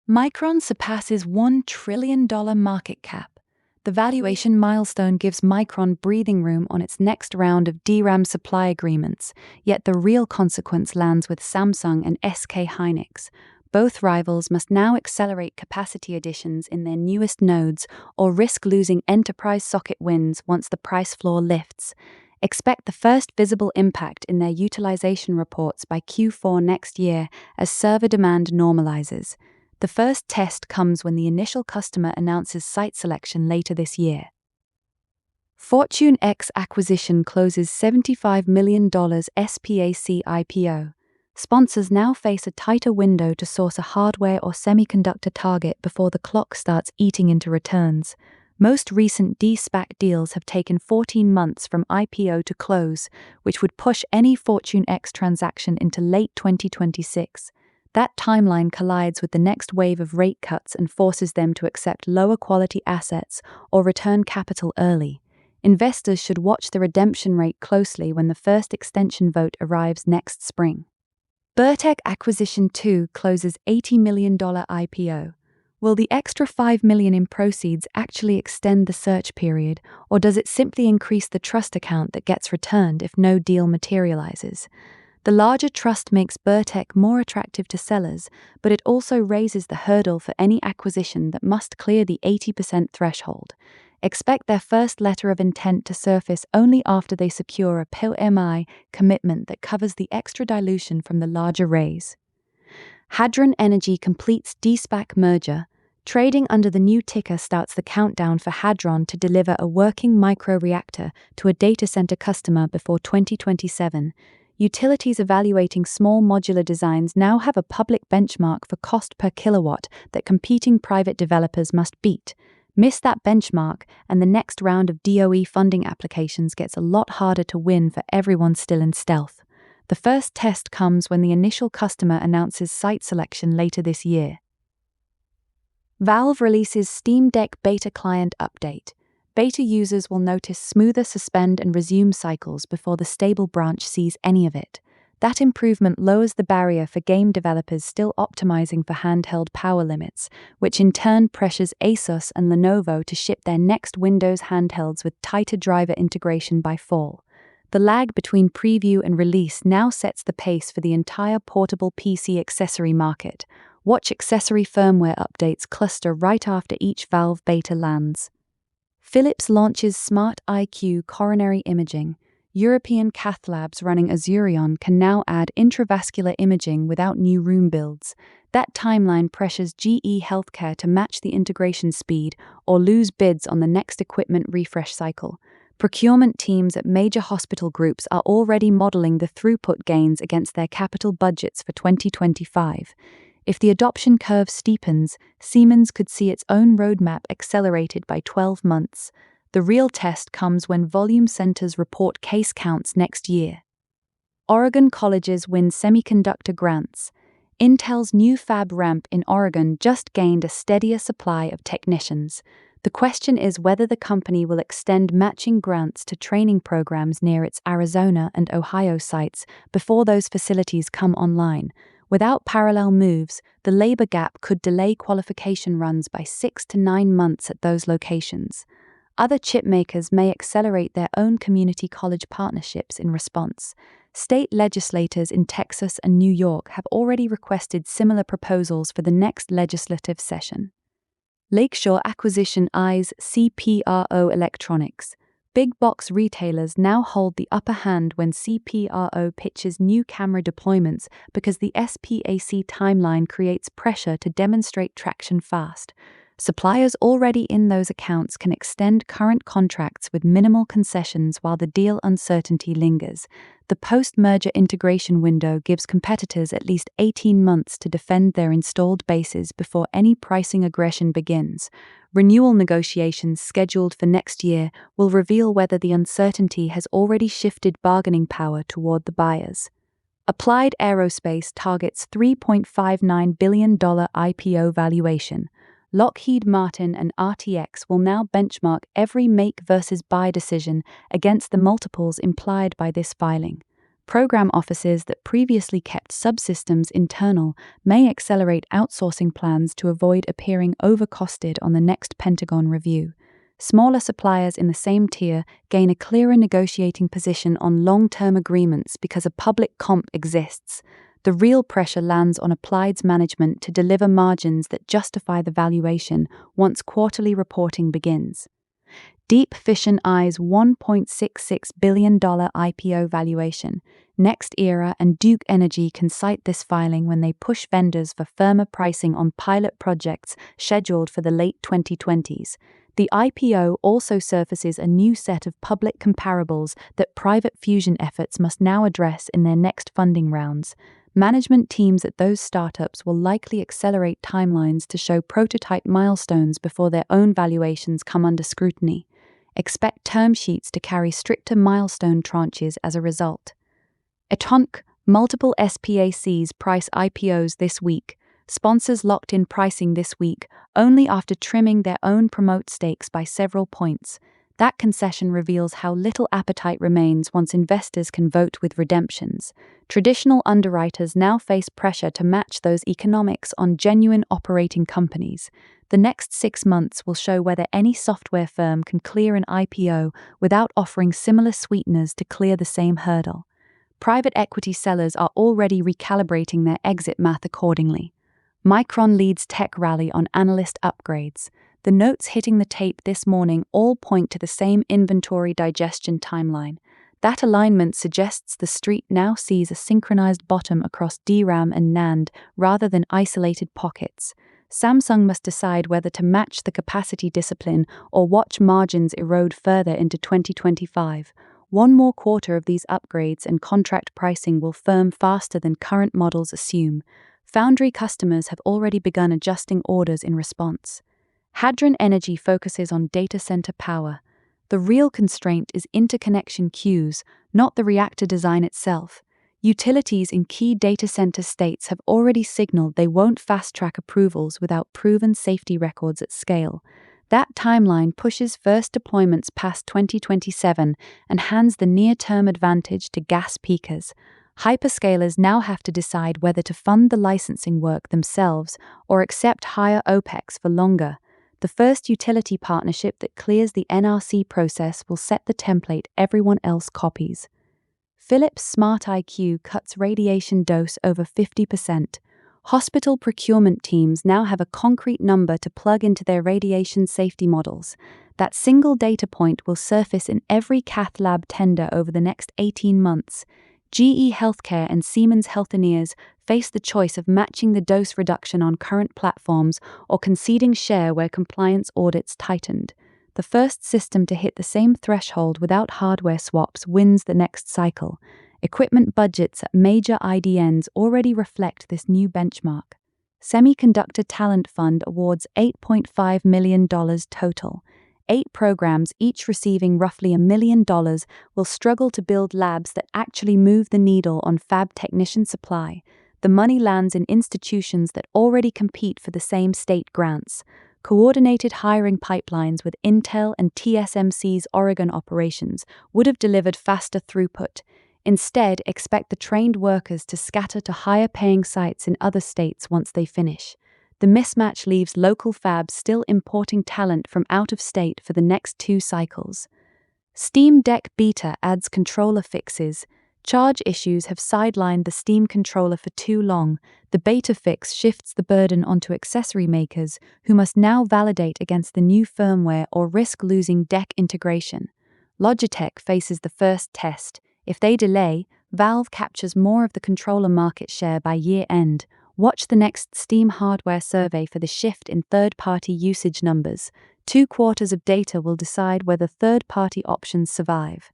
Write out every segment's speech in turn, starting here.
Micron surpasses $1 trillion market cap. The valuation milestone gives Micron breathing room on its next round of DRAM supply agreements, yet the real consequence lands with Samsung and SK Hynix. Both rivals must now accelerate capacity additions in their newest nodes or risk losing enterprise socket wins once the price floor lifts. Expect the first visible impact in their utilization reports by Q4 next year as server demand normalizes. The first test comes when the initial customer announces site selection later this year. FortuneX acquisition closes $75 million SPAC IPO. Sponsors now face a tighter window to source a hardware or semiconductor target before the clock starts eating into returns. Most recent de-SPAC deals have taken 14 months from IPO to close, which would push any FortuneX transaction into late 2026. That timeline collides with the next wave of rate cuts and forces them to accept lower quality assets or return capital early. Investors should watch the redemption rate closely when the first extension vote arrives next spring. Burtech Acquisition 2 closes $80 million IPO. Will the extra $5 million in proceeds actually extend the search period, or does it simply increase the trust account that gets returned if no deal materializes? The larger trust makes Burtech more attractive to sellers, but it also raises the hurdle for any acquisition that must clear the 80% threshold. Expect their first letter of intent to surface only after they secure a PMI commitment that covers the extra dilution from the larger raise. Hadron Energy completes de-SPAC merger. Trading under the new ticker starts the countdown for Hadron to deliver a working microreactor to a data center customer before 2027. Utilities evaluating small modular designs now have a public benchmark for cost per kilowatt that competing private developers must beat. Miss that benchmark, and the next round of DOE funding applications gets a lot harder to win for everyone still in stealth. The first test comes when the initial customer announces site selection later this year. Valve releases Steam Deck Beta Client Update. Beta users will notice smoother suspend and resume cycles before the stable branch sees any of it. That improvement lowers the barrier for game developers still optimizing for handheld power limits, which in turn pressures Asus and Lenovo to ship their next Windows handhelds with tighter driver integration by fall. The lag between preview and release now sets the pace for the entire portable PC accessory market. Watch accessory firmware updates cluster right after each Valve beta lands. Philips launches SmartIQ coronary imaging. European cath labs running Azurion can now add intravascular imaging without new room builds. That timeline pressures GE Healthcare to match the integration speed or lose bids on the next equipment refresh cycle. Procurement teams at major hospital groups are already modeling the throughput gains against their capital budgets for 2025. If the adoption curve steepens, Siemens could see its own roadmap accelerated by 12 months. The real test comes when volume centers report case counts next year. Oregon colleges win semiconductor grants. Intel's new fab ramp in Oregon just gained a steadier supply of technicians. The question is whether the company will extend matching grants to training programs near its Arizona and Ohio sites before those facilities come online. Without parallel moves, the labor gap could delay qualification runs by 6 to 9 months at those locations. Other chip makers may accelerate their own community college partnerships in response. State legislators in Texas and New York have already requested similar proposals for the next legislative session. Lakeshore acquisition eyes CPRO Electronics. Big box retailers now hold the upper hand when CPRO pitches new camera deployments because the SPAC timeline creates pressure to demonstrate traction fast. Suppliers already in those accounts can extend current contracts with minimal concessions while the deal uncertainty lingers. The post-merger integration window gives competitors at least 18 months to defend their installed bases before any pricing aggression begins. Renewal negotiations scheduled for next year will reveal whether the uncertainty has already shifted bargaining power toward the buyers. Applied Aerospace targets $3.59 billion IPO valuation. Lockheed Martin and RTX will now benchmark every make versus buy decision against the multiples implied by this filing. Program offices that previously kept subsystems internal may accelerate outsourcing plans to avoid appearing overcosted on the next Pentagon review. Smaller suppliers in the same tier gain a clearer negotiating position on long-term agreements because a public comp exists. The real pressure lands on Applied's management to deliver margins that justify the valuation once quarterly reporting begins. Deep Fission eyes $1.66 billion IPO valuation. Next Era and Duke Energy can cite this filing when they push vendors for firmer pricing on pilot projects scheduled for the late 2020s. The IPO also surfaces a new set of public comparables that private fusion efforts must now address in their next funding rounds. Management teams at those startups will likely accelerate timelines to show prototype milestones before their own valuations come under scrutiny. Expect term sheets to carry stricter milestone tranches as a result. Etonc, multiple SPACs price IPOs this week. Sponsors locked in pricing this week only after trimming their own promote stakes by several points. That concession reveals how little appetite remains once investors can vote with redemptions. Traditional underwriters now face pressure to match those economics on genuine operating companies. The next 6 months will show whether any software firm can clear an IPO without offering similar sweeteners to clear the same hurdle. Private equity sellers are already recalibrating their exit math accordingly. Micron leads tech rally on analyst upgrades. The notes hitting the tape this morning all point to the same inventory digestion timeline. That alignment suggests the street now sees a synchronized bottom across DRAM and NAND rather than isolated pockets. Samsung must decide whether to match the capacity discipline or watch margins erode further into 2025. One more quarter of these upgrades and contract pricing will firm faster than current models assume. Foundry customers have already begun adjusting orders in response. Hadron Energy focuses on data center power. The real constraint is interconnection queues, not the reactor design itself. Utilities in key data center states have already signaled they won't fast-track approvals without proven safety records at scale. That timeline pushes first deployments past 2027 and hands the near-term advantage to gas peakers. Hyperscalers now have to decide whether to fund the licensing work themselves or accept higher OPEX for longer. The first utility partnership that clears the NRC process will set the template everyone else copies. Philips SmartIQ cuts radiation dose over 50%. Hospital procurement teams now have a concrete number to plug into their radiation safety models. That single data point will surface in every cath lab tender over the next 18 months. GE Healthcare and Siemens Healthineers face the choice of matching the dose reduction on current platforms or conceding share where compliance audits tightened. The first system to hit the same threshold without hardware swaps wins the next cycle. Equipment budgets at major IDNs already reflect this new benchmark. Semiconductor Talent Fund awards $8.5 million total. 8 programs, each receiving roughly $1 million, will struggle to build labs that actually move the needle on fab technician supply. The money lands in institutions that already compete for the same state grants. Coordinated hiring pipelines with Intel and TSMC's Oregon operations would have delivered faster throughput. Instead, expect the trained workers to scatter to higher-paying sites in other states once they finish. The mismatch leaves local fabs still importing talent from out of state for the next 2 cycles. Steam Deck Beta adds controller fixes. Charge issues have sidelined the Steam controller for too long. The beta fix shifts the burden onto accessory makers, who must now validate against the new firmware or risk losing deck integration. Logitech faces the first test. If they delay, Valve captures more of the controller market share by year-end. Watch the next Steam hardware survey for the shift in third-party usage numbers. 2 quarters of data will decide whether third-party options survive.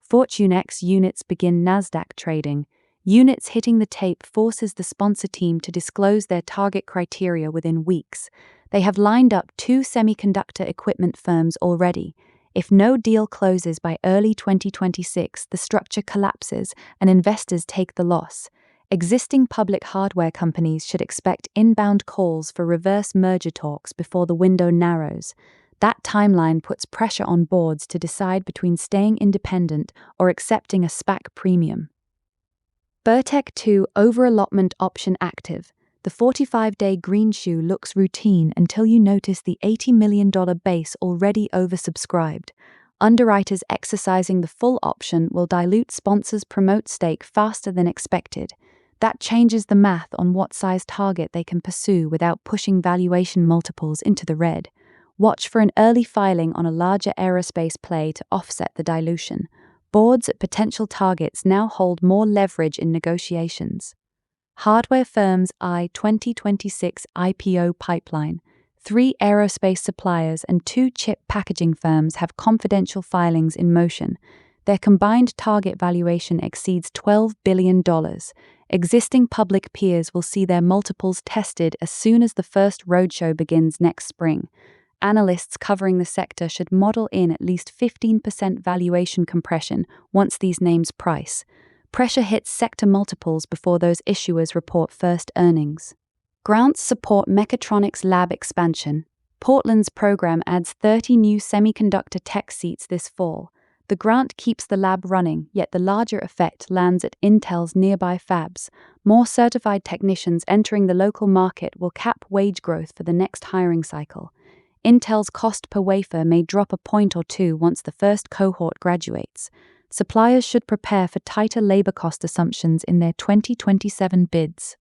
FortuneX units begin NASDAQ trading. Units hitting the tape forces the sponsor team to disclose their target criteria within weeks. They have lined up 2 semiconductor equipment firms already. If no deal closes by early 2026, the structure collapses and investors take the loss. Existing public hardware companies should expect inbound calls for reverse merger talks before the window narrows. That timeline puts pressure on boards to decide between staying independent or accepting a SPAC premium. Burtech 2 over-allotment option active. The 45-day green shoe looks routine until you notice the $80 million base already oversubscribed. Underwriters exercising the full option will dilute sponsors' promote stake faster than expected. That changes the math on what size target they can pursue without pushing valuation multiples into the red. Watch for an early filing on a larger aerospace play to offset the dilution. Boards at potential targets now hold more leverage in negotiations. Hardware firms eye 2026 IPO pipeline. 3 aerospace suppliers and 2 chip packaging firms have confidential filings in motion. Their combined target valuation exceeds $12 billion. Existing public peers will see their multiples tested as soon as the first roadshow begins next spring. Analysts covering the sector should model in at least 15% valuation compression once these names price. Pressure hits sector multiples before those issuers report first earnings. Grants support mechatronics lab expansion. Portland's program adds 30 new semiconductor tech seats this fall. The grant keeps the lab running, yet the larger effect lands at Intel's nearby fabs. More certified technicians entering the local market will cap wage growth for the next hiring cycle. Intel's cost per wafer may drop a point or two once the first cohort graduates. Suppliers should prepare for tighter labor cost assumptions in their 2027 bids.